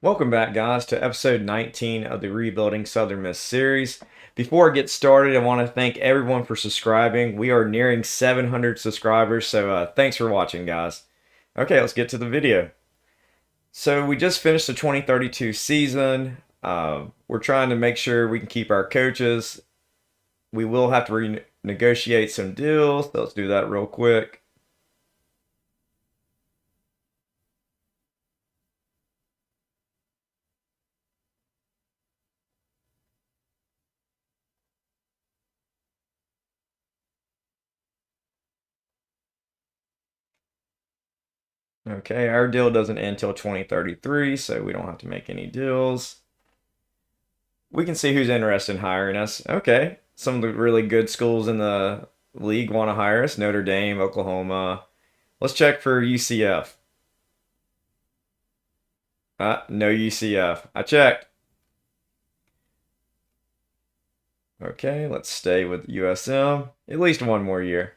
Welcome back, guys, to episode 19 of the Rebuilding Southern Miss series. Before I get started, I want to thank everyone for subscribing. We are nearing 700 subscribers, so thanks for watching, guys. Okay, let's get to the video. So, we just finished the 2032 season. We're trying to make sure we can keep our coaches. We will have to renegotiate some deals. Let's do that real quick. Okay, our deal doesn't end until 2033, so we don't have to make any deals. We can see who's interested in hiring us. Okay, some of the really good schools in the league want to hire us. Notre Dame, Oklahoma. Let's check for UCF. No UCF. I checked. Okay, let's stay with USM. At least one more year.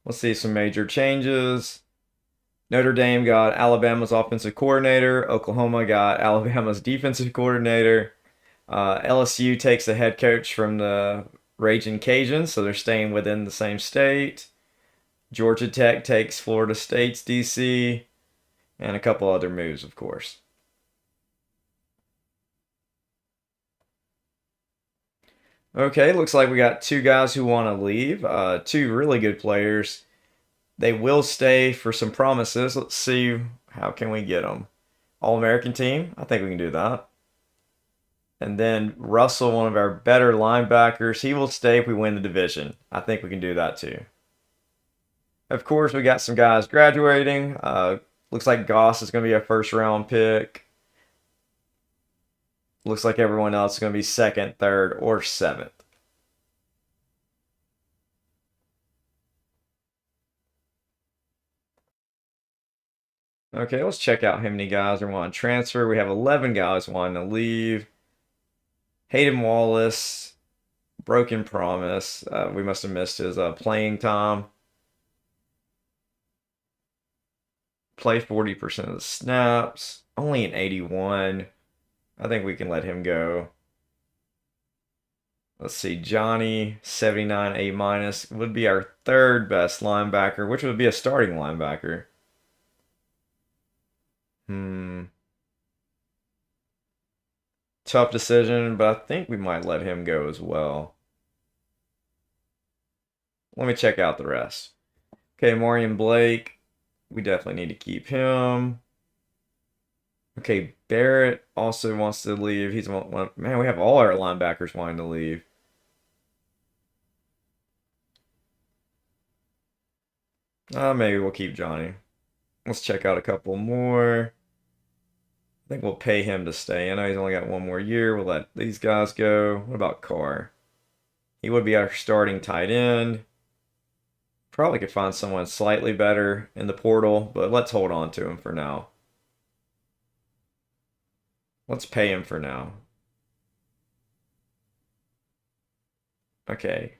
Let's see some major changes. Notre Dame got Alabama's offensive coordinator. Oklahoma got Alabama's defensive coordinator. LSU takes the head coach from the Raging Cajuns, so they're staying within the same state. Georgia Tech takes Florida State's DC, and a couple other moves, of course. Okay, looks like we got two guys who want to leave. Two really good players. They will stay for some promises. Let's see how can we get them. All-American team? I think we can do that. And then Russell, one of our better linebackers, he will stay if we win the division. I think we can do that too. Of course, we got some guys graduating. Looks like Goss is going to be a first round pick. Looks like everyone else is going to be second, third, or seventh. Okay, let's check out how many guys are wanting to transfer. We have 11 guys wanting to leave. Hayden Wallace, broken promise. We must have missed his playing time. Play 40% of the snaps. Only an 81. I think we can let him go. Let's see, Johnny, 79 A minus, would be our third best linebacker, which would be a starting linebacker. Hmm. Tough decision, but I think we might let him go as well. Let me check out the rest. Okay, Maurian Blake, we definitely need to keep him. Okay, Barrett also wants to leave. He's one. Man, we have all our linebackers wanting to leave. Maybe we'll keep Johnny. Let's check out a couple more. I think we'll pay him to stay. I know he's only got one more year. We'll let these guys go. What about Carr? He would be our starting tight end. Probably could find someone slightly better in the portal, but let's hold on to him for now. Let's pay him for now. Okay.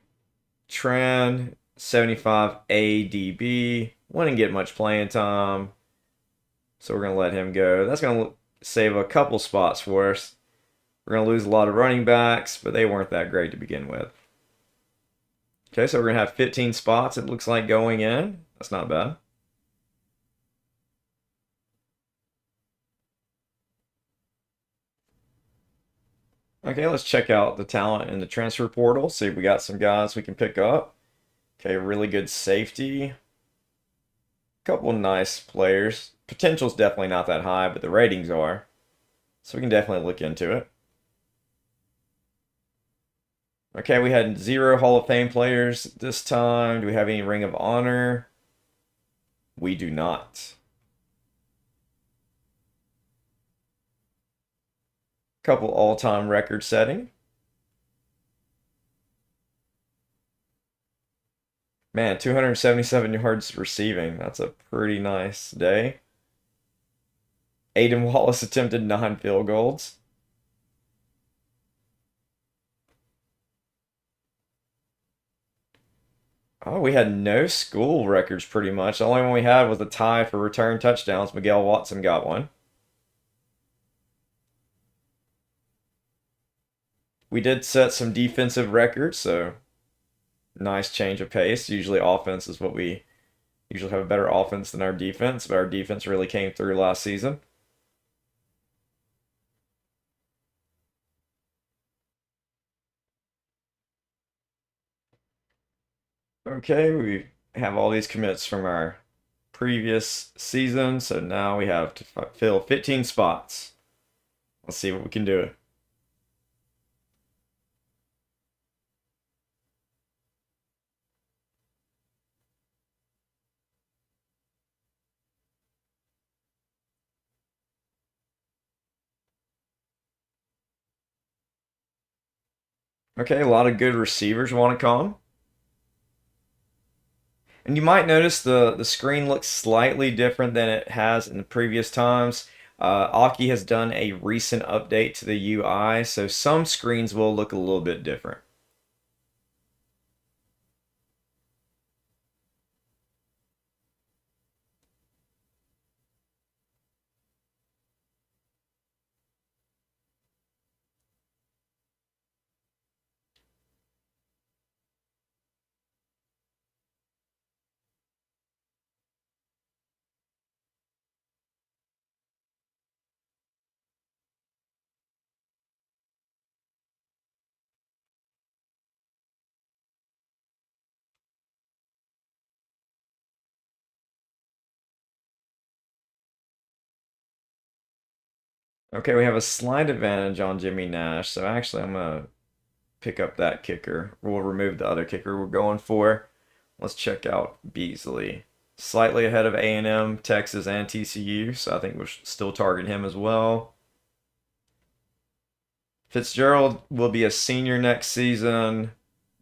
Tran, 75 ADB. Wouldn't get much playing time. So we're going to let him go. That's going to save a couple spots for us. We're going to lose a lot of running backs, but they weren't that great to begin with. Okay, so we're going to have 15 spots, it looks like, going in. That's not bad. Okay, let's check out the talent in the transfer portal. See if we got some guys we can pick up. Okay, really good safety. Couple nice players. Potential's definitely not that high, but the ratings are. So we can definitely look into it. Okay, we had 0 Hall of Fame players this time. Do we have any Ring of Honor? We do not. Couple all-time record setting. Man, 277 yards receiving. That's a pretty nice day. Aiden Wallace attempted 9 field goals. Oh, we had no school records pretty much. The only one we had was a tie for return touchdowns. Miguel Watson got one. We did set some defensive records, so nice change of pace. Usually offense is what we usually have a better offense than our defense, but our defense really came through last season. Okay, we have all these commits from our previous season, so now we have to fill 15 spots. Let's see what we can do. Okay, a lot of good receivers want to come. And you might notice the screen looks slightly different than it has in the previous times. Aki has done a recent update to the UI, so some screens will look a little bit different. Okay, we have a slight advantage on Jimmy Nash, so actually I'm gonna pick up that kicker. We'll remove the other kicker we're going for. Let's check out Beasley. Slightly ahead of A&M, Texas, and TCU, so I think we'll still target him as well. Fitzgerald will be a senior next season.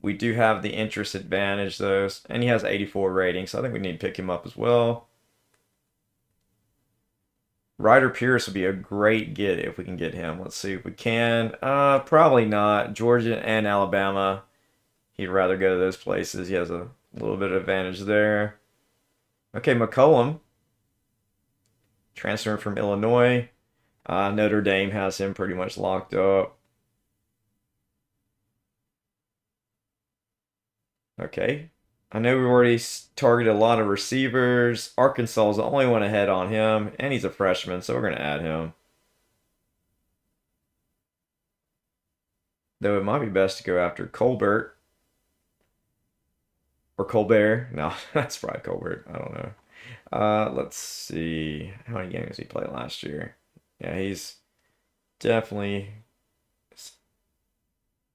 We do have the interest advantage, though, and he has 84 rating, so I think we need to pick him up as well. Ryder Pierce would be a great get if we can get him. Let's see if we can. Probably not. Georgia and Alabama. He'd rather go to those places. He has a little bit of advantage there. Okay, McCollum, transferring from Illinois. Notre Dame has him pretty much locked up. Okay. I know we've already targeted a lot of receivers. Arkansas is the only one ahead on him, and he's a freshman, so we're going to add him. Though it might be best to go after Colbert. Or Colbert. No, that's probably Colbert. I don't know. Let's see. How many games did he play last year? Yeah, he's definitely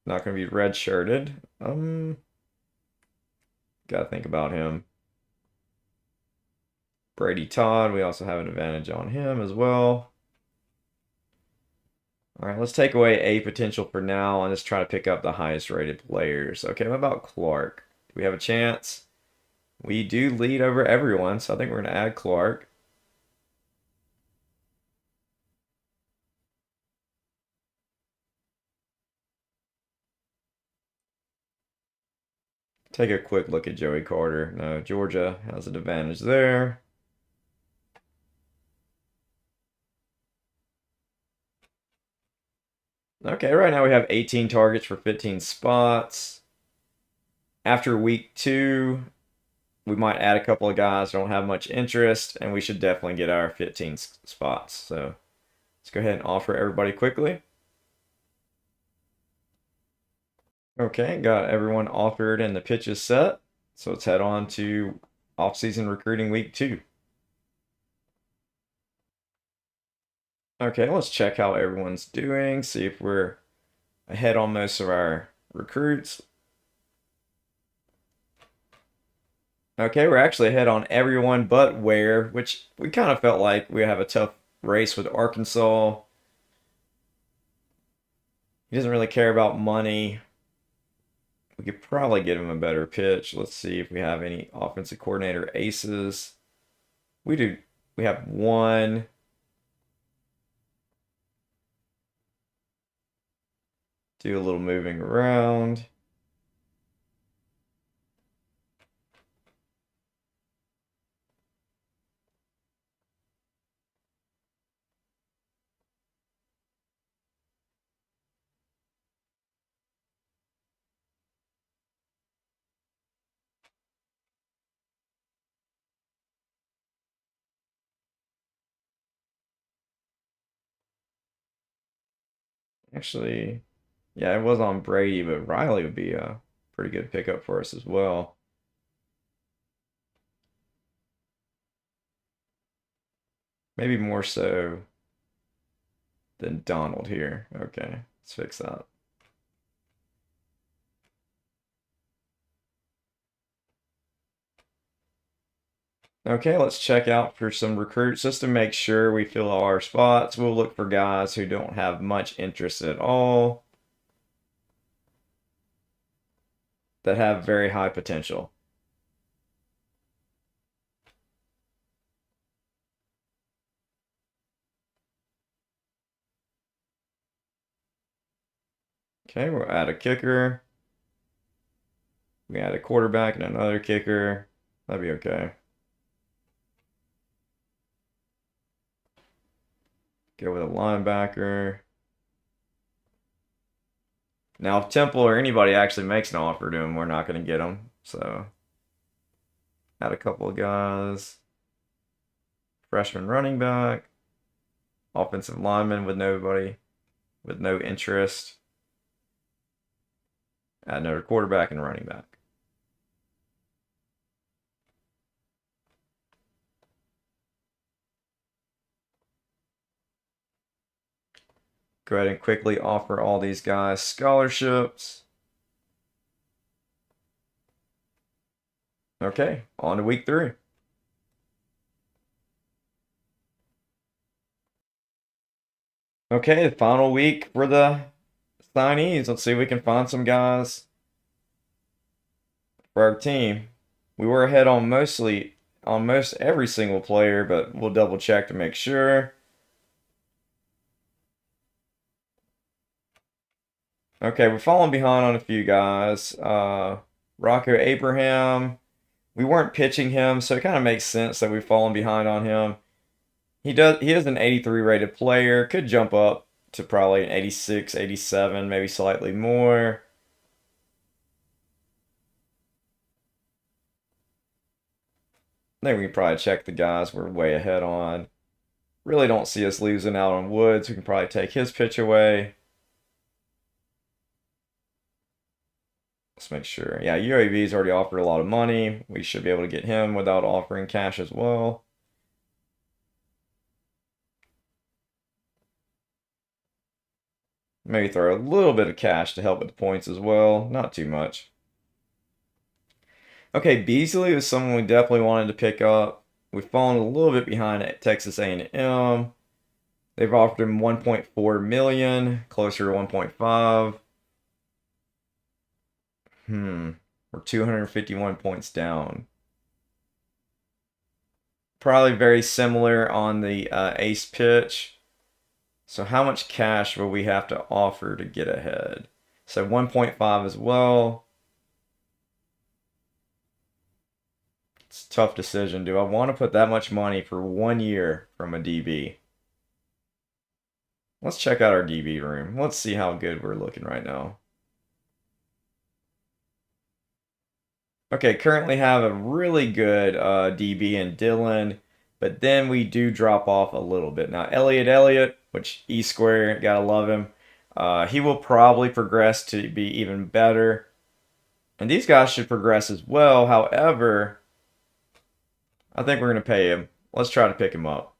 not going to be redshirted. Gotta think about him. Brady Todd, we also have an advantage on him as well. All right, let's take away a potential for now and just try to pick up the highest rated players. Okay, what about Clark? Do we have a chance? We do lead over everyone, so I think we're going to add Clark. Take a quick look at Joey Carter. No, Georgia has an advantage there. Okay, right now we have 18 targets for 15 spots. After week 2, we might add a couple of guys who don't have much interest, and we should definitely get our 15 spots. So let's go ahead and offer everybody quickly. Okay, got everyone offered and the pitches set. So let's head on to off-season recruiting week 2. Okay, let's check how everyone's doing, see if we're ahead on most of our recruits. Okay, we're actually ahead on everyone but Ware, which we kind of felt like we have a tough race with Arkansas. He doesn't really care about money. We could probably get him a better pitch. Let's see if we have any offensive coordinator aces. We do. We have one. Do a little moving around. Actually, yeah, it was on Brady, but Riley would be a pretty good pickup for us as well. Maybe more so than Donald here. Okay, let's fix that. Okay, let's check out for some recruits just to make sure we fill all our spots. We'll look for guys who don't have much interest at all, that have very high potential. Okay, we'll add a kicker. We add a quarterback and another kicker. That'd be okay. Go with a linebacker. Now, if Temple or anybody actually makes an offer to him, we're not going to get him. So, add a couple of guys. Freshman running back. Offensive lineman with nobody, with no interest. Add another quarterback and running back. Go ahead and quickly offer all these guys scholarships. Okay, on to week 3. Okay, the final week for the signees. Let's see if we can find some guys for our team. We were ahead on most every single player, but we'll double check to make sure. Okay, we're falling behind on a few guys. Rocco Abraham, we weren't pitching him, so it kind of makes sense that we've fallen behind on him. He is an 83 rated player, could jump up to probably an 86, 87, maybe slightly more. I think we can probably check the guys we're way ahead on. Really don't see us losing out on Woods. We can probably take his pitch away. Let's make sure. Yeah, UAV's already offered a lot of money. We should be able to get him without offering cash as well. Maybe throw a little bit of cash to help with the points as well. Not too much. Okay, Beasley was someone we definitely wanted to pick up. We've fallen a little bit behind at Texas A&M. They've offered him 1.4 million, closer to 1.5. We're 251 points down. Probably very similar on the ace pitch. So how much cash will we have to offer to get ahead? So 1.5 as well. It's a tough decision. Do I want to put that much money for 1 year from a DB? Let's check out our DB room. Let's see how good we're looking right now. Okay, currently have a really good DB in Dylan, but then we do drop off a little bit. Now, Elliott, which E square, gotta love him. He will probably progress to be even better. And these guys should progress as well. However, I think we're going to pay him. Let's try to pick him up.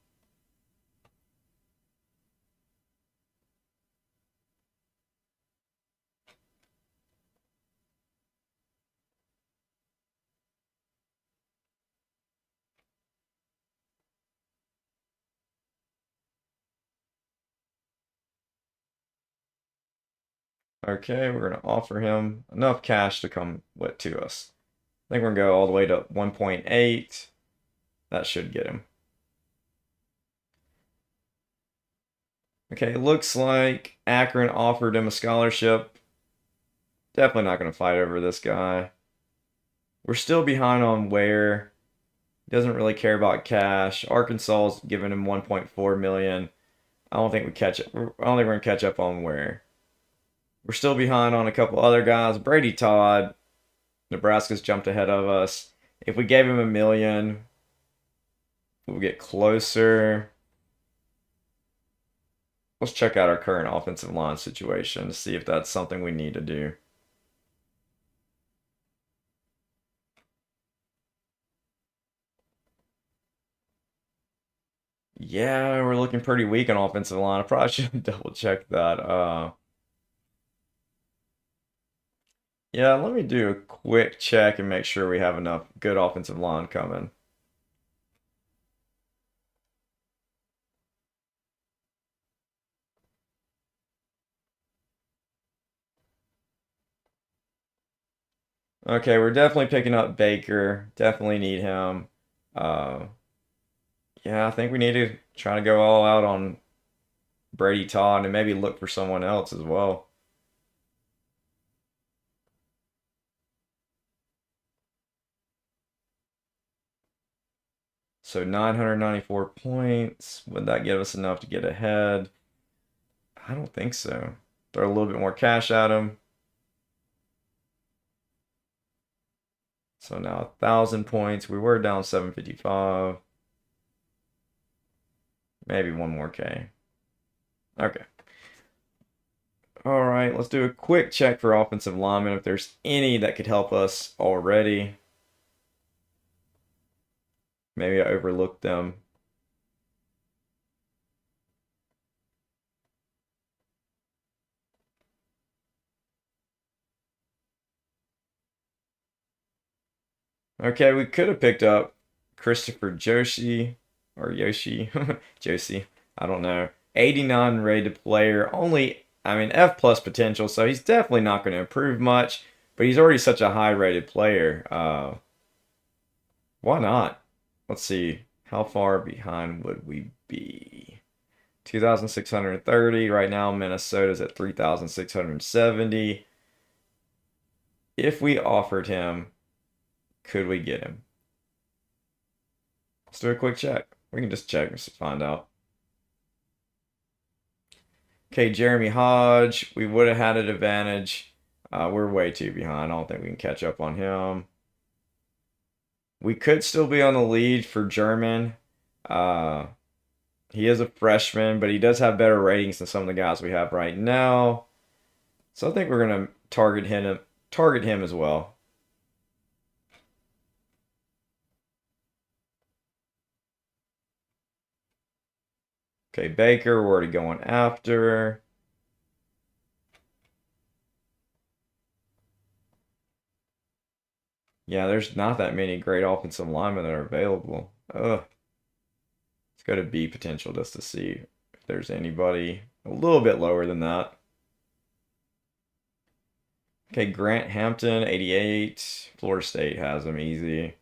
Okay, we're going to offer him enough cash to come to us. I think we're going to go all the way to 1.8. That should get him. Okay, looks like Akron offered him a scholarship. Definitely not going to fight over this guy. We're still behind on Ware. Doesn't really care about cash. Arkansas's giving him 1.4 million. I don't think we're going to catch up on Ware. We're still behind on a couple other guys. Brady Todd, Nebraska's jumped ahead of us. If we gave him $1 million, we'll get closer. let's check out our current offensive line situation to see if that's something we need to do. Yeah, we're looking pretty weak on offensive line. I probably should double check that. Yeah, let me do a quick check and make sure we have enough good offensive line coming. Okay, we're definitely picking up Baker. Definitely need him. Uh, yeah, I think we need to try to go all out on Brady Todd and maybe look for someone else as well. So 994 points. Would that give us enough to get ahead? I don't think so. Throw a little bit more cash at him. So now 1,000 points. We were down 755. Maybe one more K. Okay. All right, let's do a quick check for offensive linemen if there's any that could help us already. Maybe I overlooked them. Okay, we could have picked up Christopher Joshi or Yoshi Josie. I don't know. 89 rated player. Only, I mean, F plus potential, so he's definitely not going to improve much. But he's already such a high rated player. Why not? Let's see. How far behind would we be? 2,630. Right now, Minnesota's at 3,670. If we offered him, could we get him? Let's do a quick check. We can just check just to find out. Okay, Jeremy Hodge. We would have had an advantage. We're way too behind. I don't think we can catch up on him. We could still be on the lead for German. Uh, he is a freshman, but he does have better ratings than some of the guys we have right now. So I think we're gonna target him as well. Okay, Baker, we're already going after. Yeah, there's not that many great offensive linemen that are available. Ugh. Let's go to B potential just to see if there's anybody a little bit lower than that. Okay, Grant Hampton, 88. Florida State has him easy.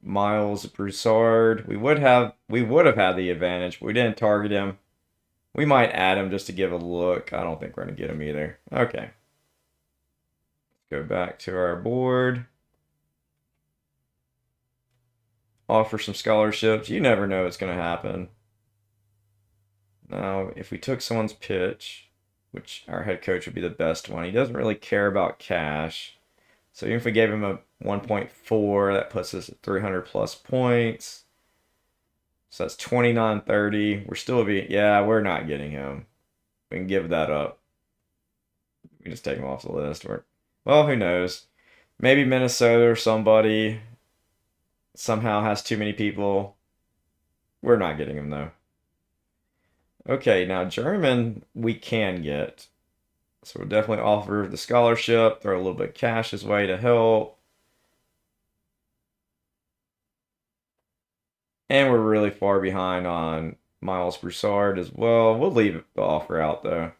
Miles Broussard. We would have had the advantage, but we didn't target him. We might add him just to give a look. I don't think we're gonna get him either. Okay. Go back to our board. Offer some scholarships. You never know what's gonna happen. Now, if we took someone's pitch, which our head coach would be the best one, he doesn't really care about cash. So even if we gave him a 1.4, that puts us at 300 plus points. So that's 2930. We're still yeah, we're not getting him. We can give that up. We can just take him off the list. Well, who knows? Maybe Minnesota or somebody somehow has too many people. We're not getting him though. Okay, now German we can get. So we'll definitely offer the scholarship, throw a little bit of cash his way to help. And we're really far behind on Miles Broussard as well. We'll leave the offer out though.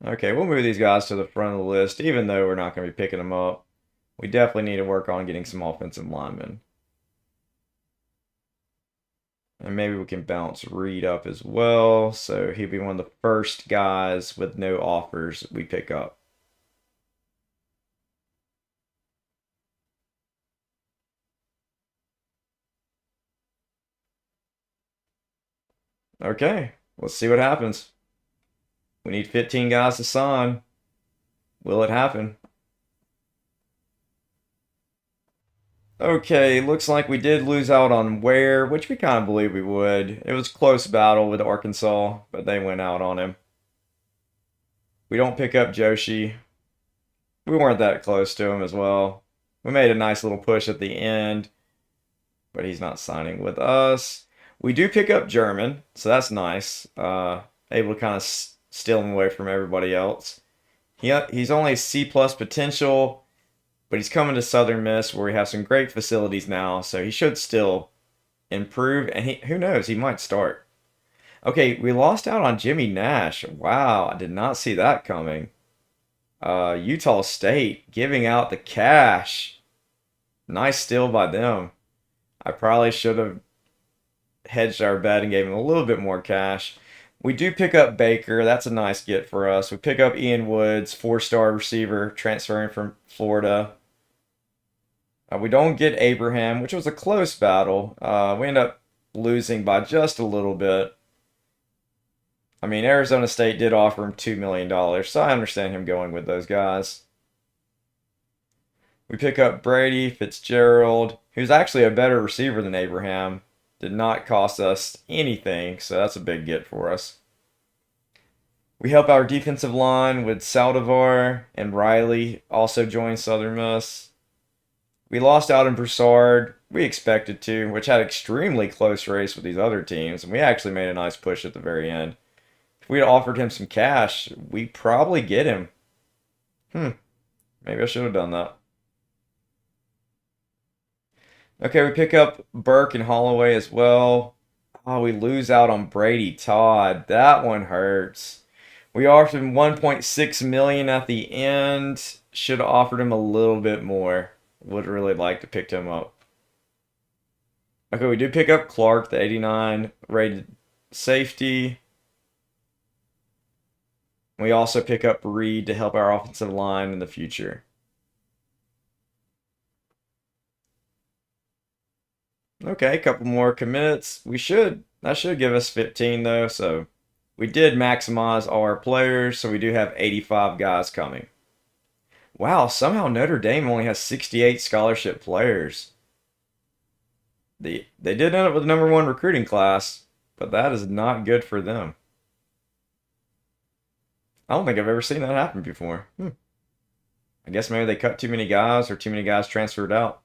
Okay, we'll move these guys to the front of the list, even though we're not going to be picking them up. We definitely need to work on getting some offensive linemen. And maybe we can bounce Reed up as well. So he'll be one of the first guys with no offers we pick up. Okay, let's see what happens. We need 15 guys to sign. Will it happen? Okay, looks like we did lose out on Ware, which we kind of believe we would. It was a close battle with Arkansas, but they went out on him. We don't pick up Joshi. We weren't that close to him as well. We made a nice little push at the end, but he's not signing with us. We do pick up German, so that's nice. Able to kind of steal him away from everybody else. He's only C plus potential, but he's coming to Southern Miss where we have some great facilities now, so he should still improve. And who knows, he might start. Okay, we lost out on Jimmy Nash. Wow, I did not see that coming. Utah State giving out the cash. Nice steal by them. I probably should have hedged our bet and gave him a little bit more cash. We do pick up Baker. That's a nice get for us. We pick up Ian Woods, 4-star receiver, transferring from Florida. We don't get Abraham, which was a close battle. We end up losing by just a little bit. I mean, Arizona State did offer him $2 million, so I understand him going with those guys. We pick up Brady Fitzgerald, who's actually a better receiver than Abraham. Did not cost us anything, so that's a big get for us. We help our defensive line with Saldivar and Riley, also joined Southern Miss. We lost out in Broussard. We expected to, which had extremely close race with these other teams, and we actually made a nice push at the very end. If we had offered him some cash, we probably get him. Maybe I should have done that. Okay, we pick up Burke and Holloway as well. Oh, we lose out on Brady Todd. That one hurts. We offered him 1.6 million at the end. Should have offered him a little bit more. Would really like to pick him up. Okay, we do pick up Clark, the 89 rated safety. We also pick up Reed to help our offensive line in the future. Okay, a couple more commits. That should give us 15 though, so we did maximize all our players, so we do have 85 guys coming. Wow, somehow Notre Dame only has 68 scholarship players. They did end up with the number 1 recruiting class, but that is not good for them. I don't think I've ever seen that happen before. I guess maybe they cut too many guys or too many guys transferred out.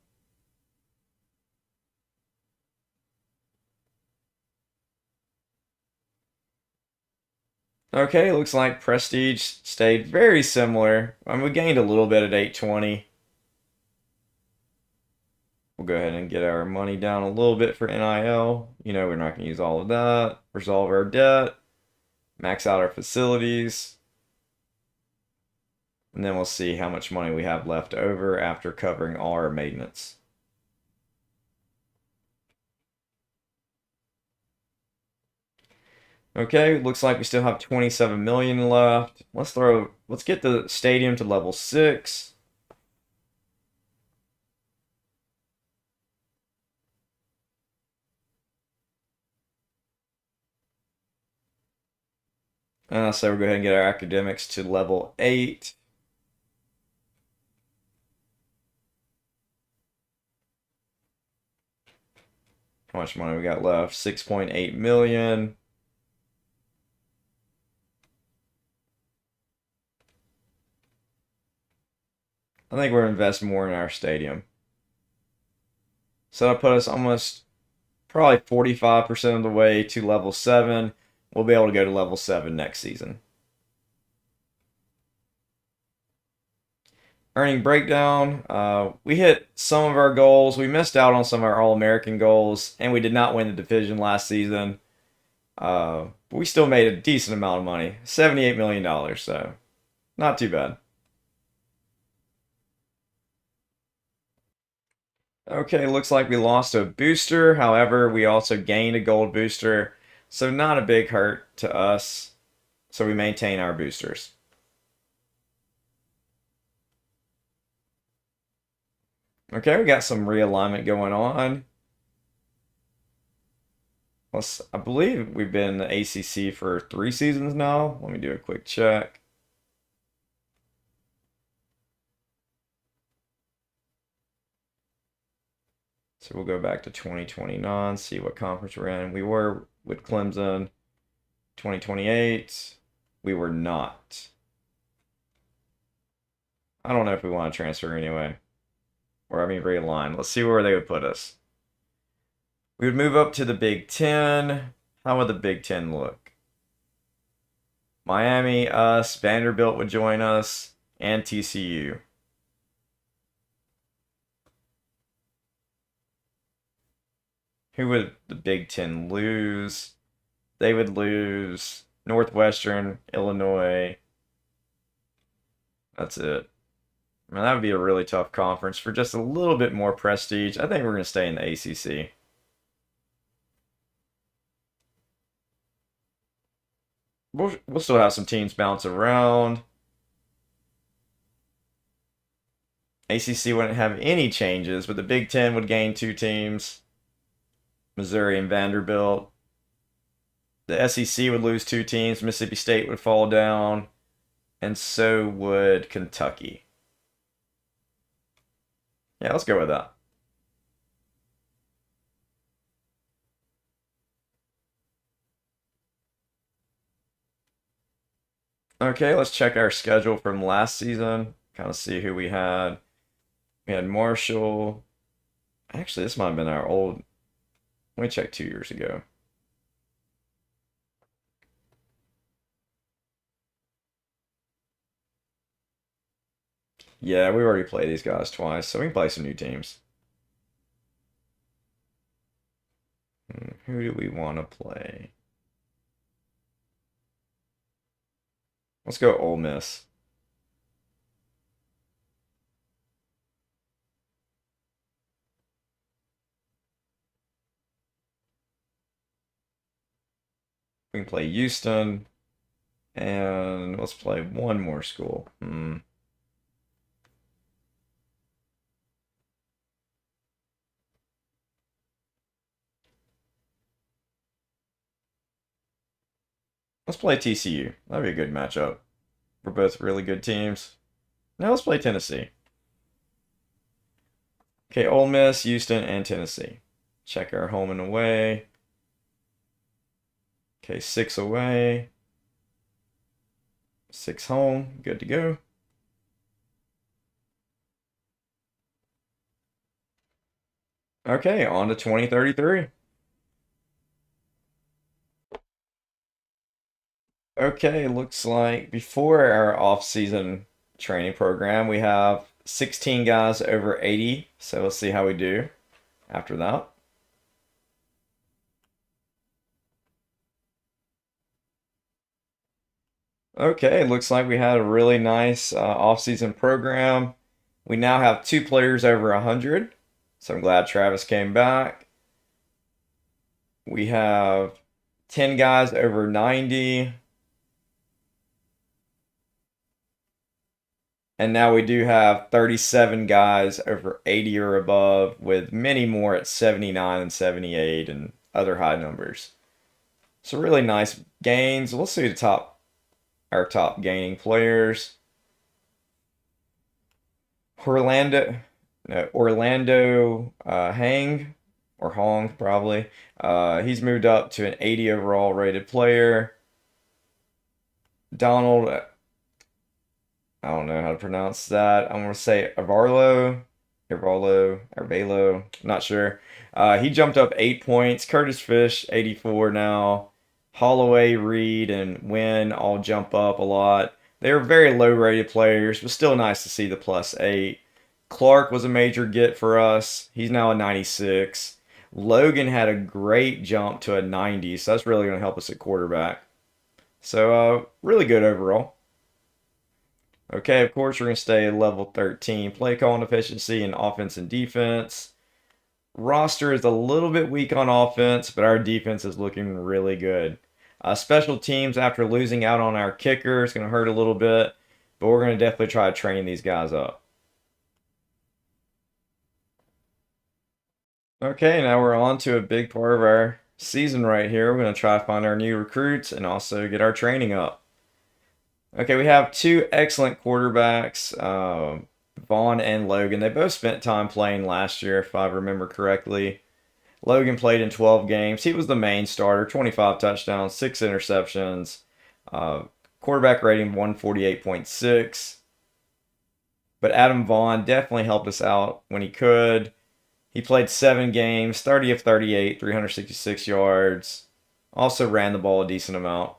Okay, looks like Prestige stayed very similar. We gained a little bit at 820. We'll go ahead and get our money down a little bit for NIL. You know, we're not going to use all of that. Resolve our debt. Max out our facilities. And then we'll see how much money we have left over after covering all our maintenance. Okay, looks like we still have 27 million left. Let's get the stadium to level 6. So we'll go ahead and get our academics to level 8. How much money we got left? 6.8 million. I think we're investing more in our stadium. So that'll put us almost probably 45% of the way to level 7. We'll be able to go to level 7 next season. Earning breakdown. We hit some of our goals. We missed out on some of our All-American goals, and we did not win the division last season. But we still made a decent amount of money. $78 million, so not too bad. Okay, looks like we lost a booster. However, we also gained a gold booster, so not a big hurt to us. So we maintain our boosters. Okay, we got some realignment going on. I believe we've been in the ACC for 3 seasons now. Let me do a quick check. So we'll go back to 2029, see what conference we're in. We were with Clemson. 2028, we were not. I don't know if we want to transfer anyway. Or, I mean, realign. Let's see where they would put us. We would move up to the Big Ten. How would the Big Ten look? Miami, us, Vanderbilt would join us, and TCU. Who would the Big Ten lose? They would lose Northwestern, Illinois. That's it. I mean, that would be a really tough conference for just a little bit more prestige. I think we're going to stay in the ACC. We'll still have some teams bounce around. ACC wouldn't have any changes, but the Big Ten would gain 2 teams, Missouri and Vanderbilt. The SEC would lose 2 teams. Mississippi State would fall down, and so would Kentucky. Yeah, let's go with that. Okay, let's check our schedule from last season. Kind of see who we had. We had Marshall. Actually, this might have been our old. Let me check 2 years ago. Yeah, we already played these guys twice, so we can play some new teams. Who do we want to play? Let's go Ole Miss. We can play Houston, and let's play one more school. Let's play TCU. That'd be a good matchup. We're both really good teams. Now let's play Tennessee. Okay, Ole Miss, Houston, and Tennessee. Check our home and away. Okay, 6 away. 6 home. Good to go. Okay, on to 2033. Okay, looks like before our off-season training program, we have 16 guys over 80. So let's see how we do after that. Okay, looks like we had a really nice off-season program. We now have 2 players over 100. So I'm glad Travis came back. We have 10 guys over 90. And now we do have 37 guys over 80 or above, with many more at 79 and 78 and other high numbers. So really nice gains. We'll see our top gaining players. Orlando Hang, or Hong probably. He's moved up to an 80 overall rated player. Donald, I don't know how to pronounce that. I'm gonna say Arvalo, not sure. He jumped up 8 points. Curtis Fish, 84 now. Holloway, Reed, and Wynn all jump up a lot. They were very low rated players, but still nice to see the +8. Clark was a major get for us. He's now a 96. Logan had a great jump to a 90, so that's really going to help us at quarterback. So, really good overall. Okay, of course, we're going to stay at level 13. Play calling efficiency and offense and defense. Roster is a little bit weak on offense, but our defense is looking really good. Special teams, after losing out on our kicker, is going to hurt a little bit, but we're going to definitely try to train these guys up. Okay, now we're on to a big part of our season right here. We're going to try to find our new recruits and also get our training up. Okay, we have 2 excellent quarterbacks. Vaughn and Logan. They both spent time playing last year, if I remember correctly. Logan played in 12 games. He was the main starter, 25 touchdowns, 6 interceptions, uh, quarterback rating 148.6. But Adam Vaughn definitely helped us out when he could. He played 7 games, 30 of 38, 366 yards. Also ran the ball a decent amount.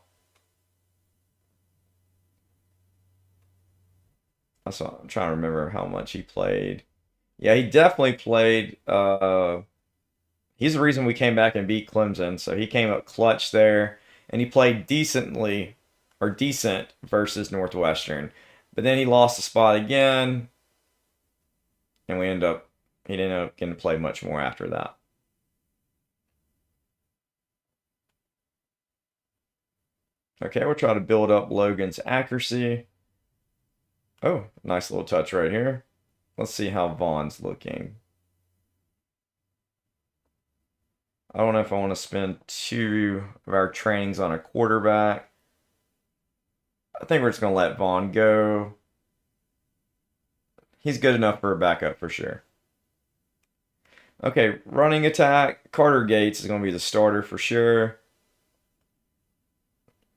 I'm trying to remember how much he played. Yeah, he definitely played. He's the reason we came back and beat Clemson. So he came up clutch there, and he played decently or decent versus Northwestern. But then he lost the spot again, and he didn't end up getting to play much more after that. Okay, we'll try to build up Logan's accuracy. Oh, nice little touch right here. Let's see how Vaughn's looking. I don't know if I want to spend 2 of our trainings on a quarterback. I think we're just going to let Vaughn go. He's good enough for a backup for sure. Okay, running attack. Carter Gates is going to be the starter for sure.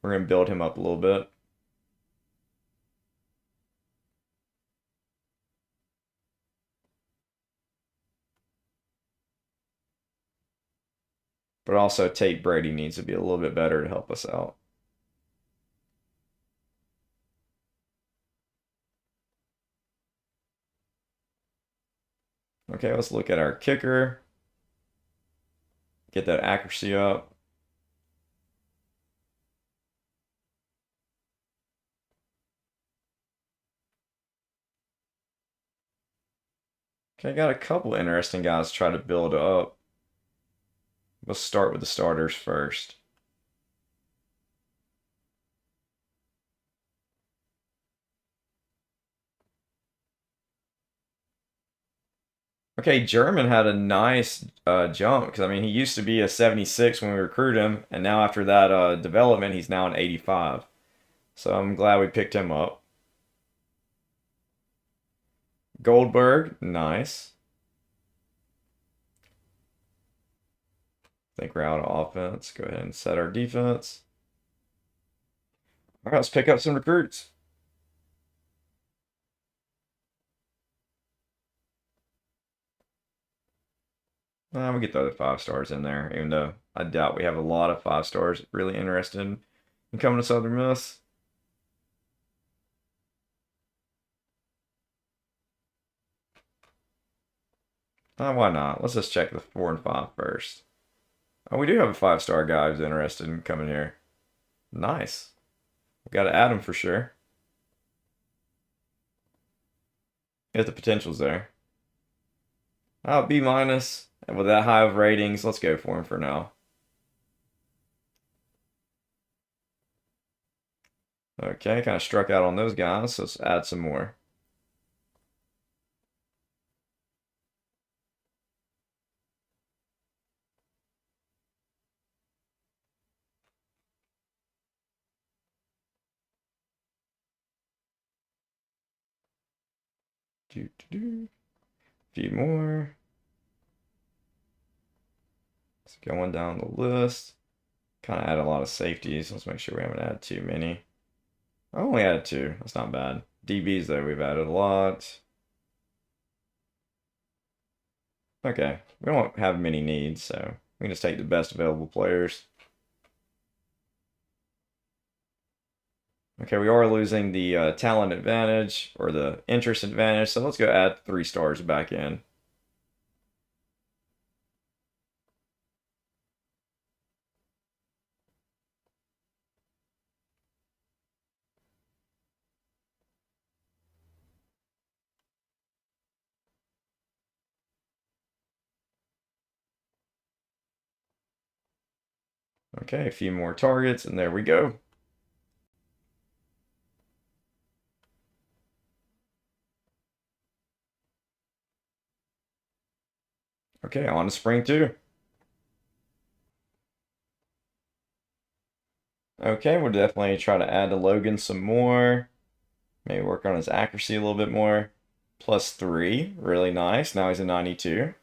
We're going to build him up a little bit. But also Tate Brady needs to be a little bit better to help us out. Okay, let's look at our kicker. Get that accuracy up. Okay, got a couple interesting guys to try to build up. Let's start with the starters first. Okay, German had a nice jump because I mean he used to be a 76 when we recruited him, and now after that development, he's now an 85. So I'm glad we picked him up. Goldberg, nice. Think we're out of offense. Go ahead and set our defense. All right, let's pick up some recruits. We'll get the other 5 stars in there, even though I doubt we have a lot of 5 stars really interested in coming to Southern Miss. Why not? Let's just check the 4 and 5 first. Oh, we do have a 5-star guy who's interested in coming here. Nice. We got to add him for sure. If the potential's there. B minus. And with that high of ratings, let's go for him for now. Okay, kind of struck out on those guys, so let's add some more. Few more. It's going down the list. Kind of add a lot of safeties. Let's make sure we haven't added too many. I only added 2. That's not bad. DBs, though, we've added a lot. Okay, we don't have many needs, so we can just take the best available players. Okay, we are losing the talent advantage or the interest advantage, so let's go add 3 stars back in. Okay, a few more targets, and there we go. Okay, on to spring 2. Okay, we'll definitely try to add to Logan some more. Maybe work on his accuracy a little bit more. +3. Really nice. Now he's a 92.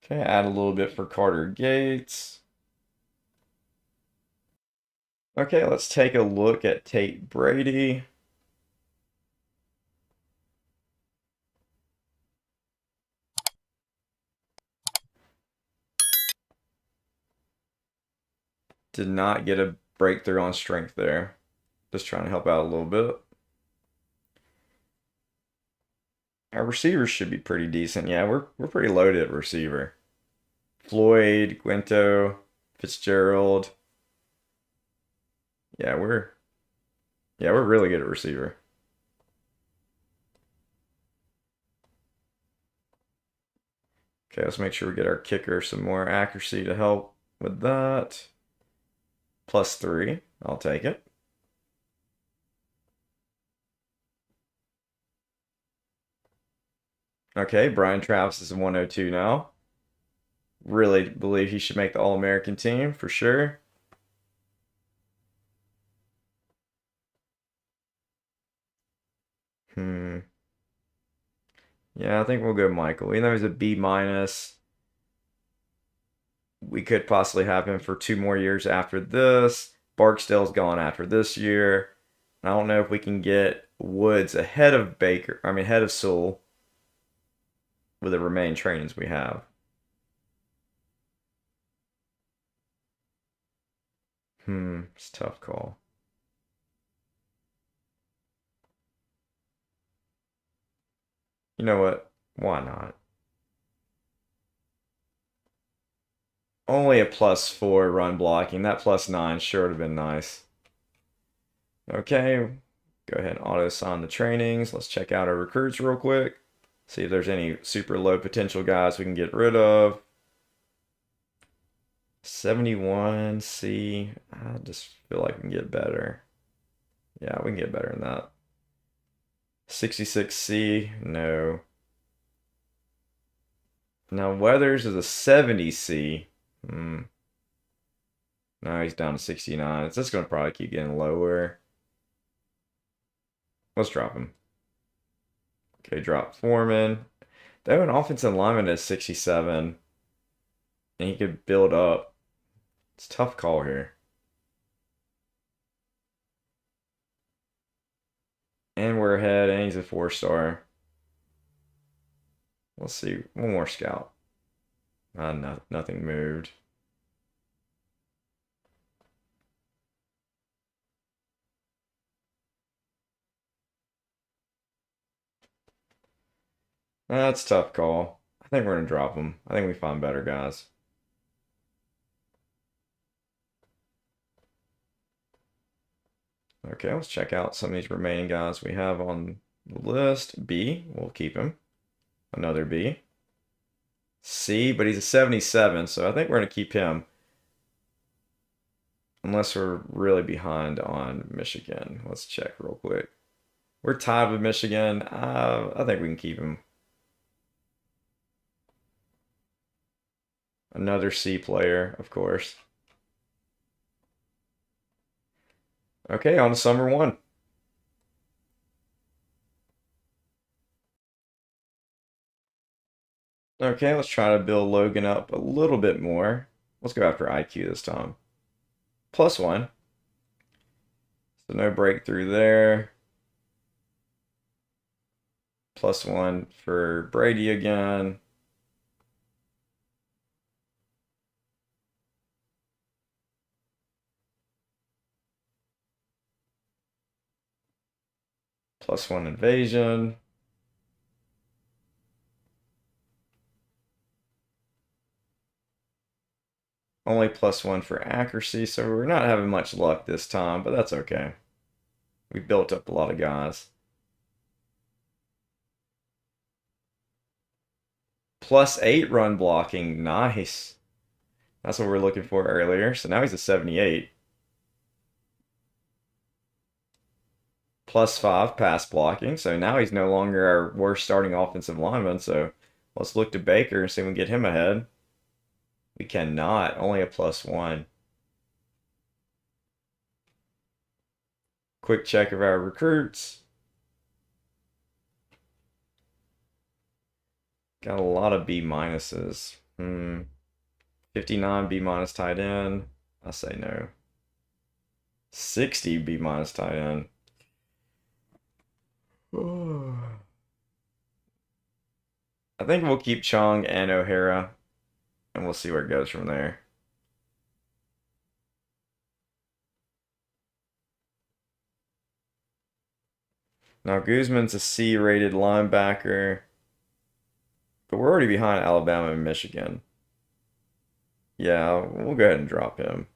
Okay, add a little bit for Carter Gates. Okay, let's take a look at Tate Brady. Did not get a breakthrough on strength there. Just trying to help out a little bit. Our receivers should be pretty decent. Yeah, we're pretty loaded at receiver. Floyd, Guento, Fitzgerald. Yeah, we're really good at receiver. Okay, let's make sure we get our kicker some more accuracy to help with that. +3. I'll take it. Okay, Brian Travis is a 102 now. Really believe he should make the All-American team for sure. Hmm. Yeah, I think we'll go Michael. Even though he's a B minus, we could possibly have him for 2 more years after this. Barksdale's gone after this year. I don't know if we can get Woods ahead of Baker. I mean, ahead of Sewell with the remaining trainings we have. It's a tough call. You know what? Why not? Only a +4 run blocking. That +9 sure would have been nice. Okay, go ahead and auto assign the trainings. Let's check out our recruits real quick. See if there's any super low potential guys we can get rid of. 71C. I just feel like we can get better. Yeah, we can get better than that. 66C. No. Now Weathers is a 70C. Hmm. Now he's down to 69. It's just going to probably keep getting lower. Let's drop him. Okay, drop Foreman. They have an offensive lineman at 67. And he could build up. It's a tough call here. And we're ahead, and he's a 4-star. Let's see. One more scout. Nothing moved. That's a tough call. I think we're going to drop him. I think we find better guys. Okay, let's check out some of these remaining guys we have on the list. B, we'll keep him. Another B. C, but he's a 77, so I think we're going to keep him. Unless we're really behind on Michigan. Let's check real quick. We're tied with Michigan. I think we can keep him. Another C player, of course. Okay, on to summer one. Okay, let's try to build Logan up a little bit more. Let's go after IQ this time. +1. So no breakthrough there. +1 for Brady again. +1 invasion. Only +1 for accuracy, so we're not having much luck this time, but that's okay. We built up a lot of guys. +8 run blocking, nice. That's what we were looking for earlier. So now he's a 78. +5 pass blocking, so now he's no longer our worst starting offensive lineman, so let's look to Baker and see if we can get him ahead. We cannot, only a +1. quick check of our recruits. Got a lot of B minuses. 59 B minus tight end. I say no. 60 B minus tight end. I think we'll keep Chung and O'Hara, and we'll see where it goes from there. Now Guzman's a C-rated linebacker, but we're already behind Alabama and Michigan. Yeah, we'll go ahead and drop him.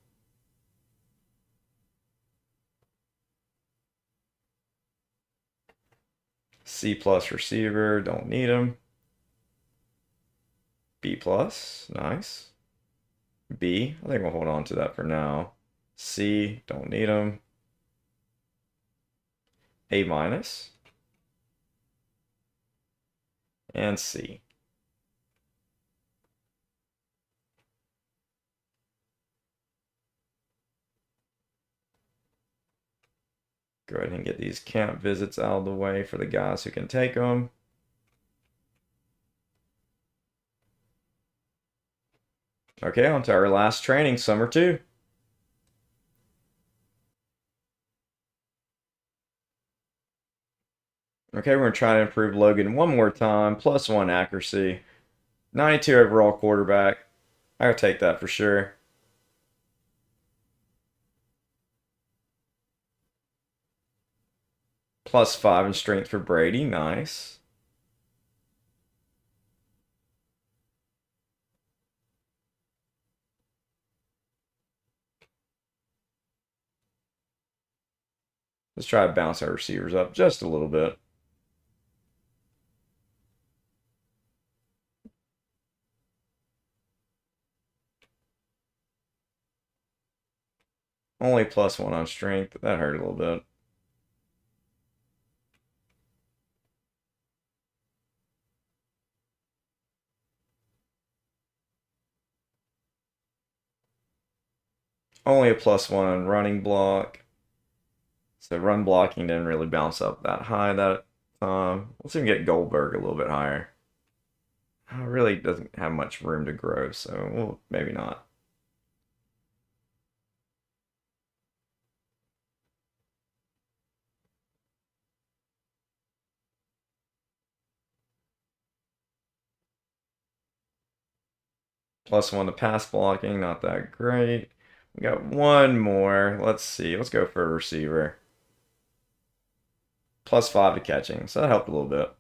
C plus receiver, don't need him. B plus, nice. B, I think we'll hold on to that for now. C, don't need him. A minus. And C. Go ahead and get these camp visits out of the way for the guys who can take them. Okay, on to our last training, summer 2. Okay, we're going to try to improve Logan one more time, +1 accuracy. 92 overall quarterback. I'll take that for sure. +5 in strength for Brady, nice. Let's try to bounce our receivers up just a little bit. Only +1 on strength. That hurt a little bit. Only a +1 on running block. So run blocking didn't really bounce up that high that time. Let's even get Goldberg a little bit higher. Really doesn't have much room to grow, so well, maybe not. +1 to pass blocking, not that great. We got one more. Let's see. Let's go for a receiver. +5 to catching, so that helped a little bit.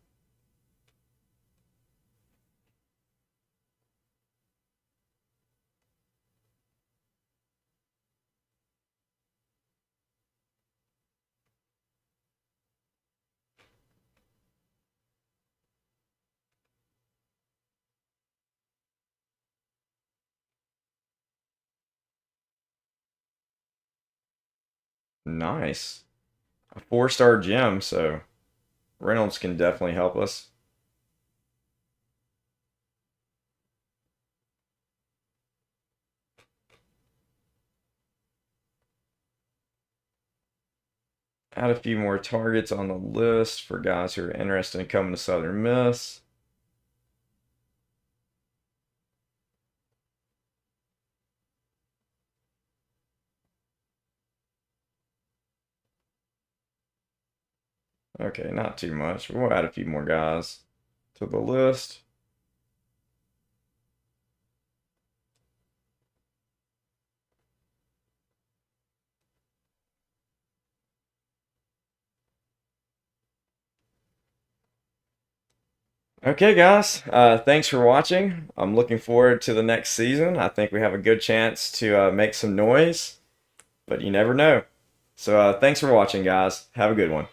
Nice. A 4-star gem, so Reynolds can definitely help us. Add a few more targets on the list for guys who are interested in coming to Southern Miss. Okay, not too much. We'll add a few more guys to the list. Okay, guys, thanks for watching. I'm looking forward to the next season. I think we have a good chance to make some noise, but you never know. So thanks for watching, guys. Have a good one.